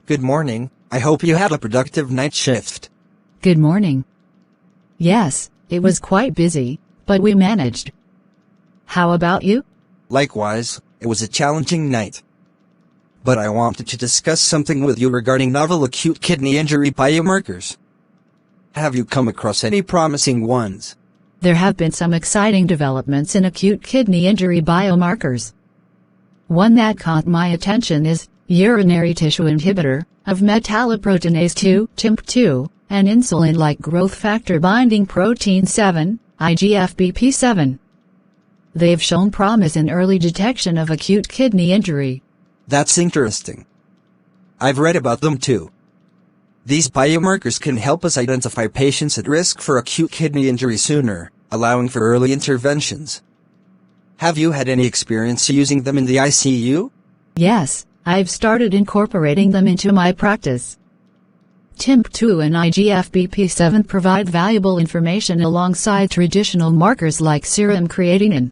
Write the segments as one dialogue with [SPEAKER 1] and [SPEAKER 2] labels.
[SPEAKER 1] Good morning, I hope you had a productive night shift.
[SPEAKER 2] Good morning. Yes, it was quite busy, but we managed. How about you?
[SPEAKER 1] Likewise, it was a challenging night. But I wanted to discuss something with you regarding novel acute kidney injury biomarkers. Have you come across any promising ones?
[SPEAKER 2] There have been some exciting developments in acute kidney injury biomarkers. One that caught my attention is urinary tissue inhibitor of metalloproteinase 2, TIMP2, and insulin-like growth factor binding protein 7, IGFBP7. They've shown promise in early detection of acute kidney injury.
[SPEAKER 1] That's interesting. I've read about them too. These biomarkers can help us identify patients at risk for acute kidney injury sooner, allowing for early interventions. Have you had any experience using them in the ICU?
[SPEAKER 2] Yes, I've started incorporating them into my practice. TIMP2 and IGFBP7 provide valuable information alongside traditional markers like serum creatinine.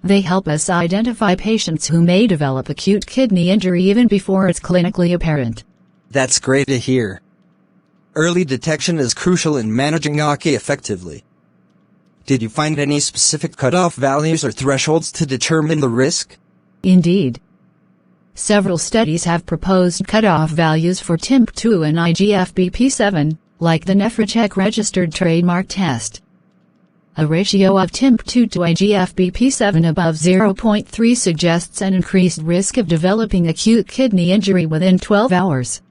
[SPEAKER 2] They help us identify patients who may develop acute kidney injury even before it's clinically apparent.
[SPEAKER 1] That's great to hear. Early detection is crucial in managing AKI effectively. Did you find any specific cutoff values or thresholds to determine the risk?
[SPEAKER 2] Indeed. Several studies have proposed cutoff values for TIMP2 and IGFBP7, like the NephroCheck registered trademark test. A ratio of TIMP2 to IGFBP7 above 0.3 suggests an increased risk of developing acute kidney injury within 12 hours.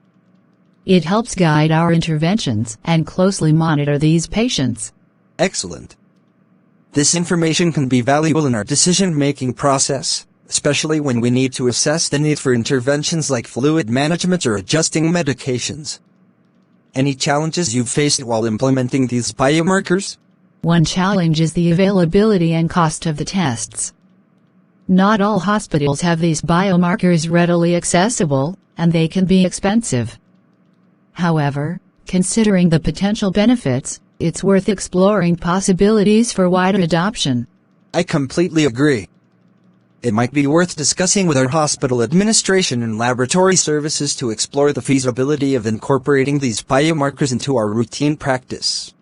[SPEAKER 2] It helps guide our interventions and closely monitor these patients.
[SPEAKER 1] Excellent. This information can be valuable in our decision-making process, especially when we need to assess the need for interventions like fluid management or adjusting medications. Any challenges you've faced while implementing these biomarkers?
[SPEAKER 2] One challenge is the availability and cost of the tests. Not all hospitals have these biomarkers readily accessible, and they can be expensive. However, considering the potential benefits, it's worth exploring possibilities for wider adoption.
[SPEAKER 1] I completely agree. It might be worth discussing with our hospital administration and laboratory services to explore the feasibility of incorporating these biomarkers into our routine practice.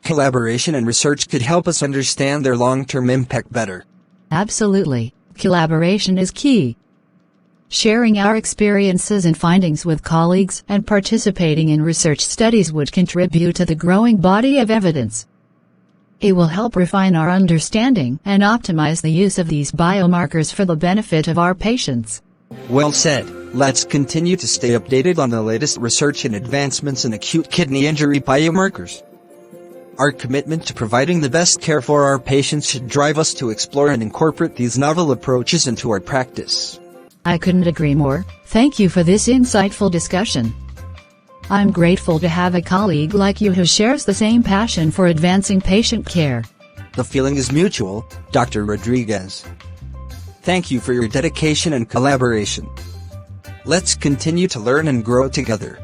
[SPEAKER 1] Collaboration and research could help us understand their long-term impact better.
[SPEAKER 2] Absolutely, collaboration is key. Sharing our experiences and findings with colleagues and participating in research studies would contribute to the growing body of evidence. It will help refine our understanding and optimize the use of these biomarkers for the benefit of our patients.
[SPEAKER 1] Well said. Let's continue to stay updated on the latest research and advancements in acute kidney injury biomarkers. Our commitment to providing the best care for our patients should drive us to explore and incorporate these novel approaches into our practice.
[SPEAKER 2] I couldn't agree more. Thank you for this insightful discussion. I'm grateful to have a colleague like you who shares the same passion for advancing patient care.
[SPEAKER 1] The feeling is mutual, Dr. Rodriguez. Thank you for your dedication and collaboration. Let's continue to learn and grow together.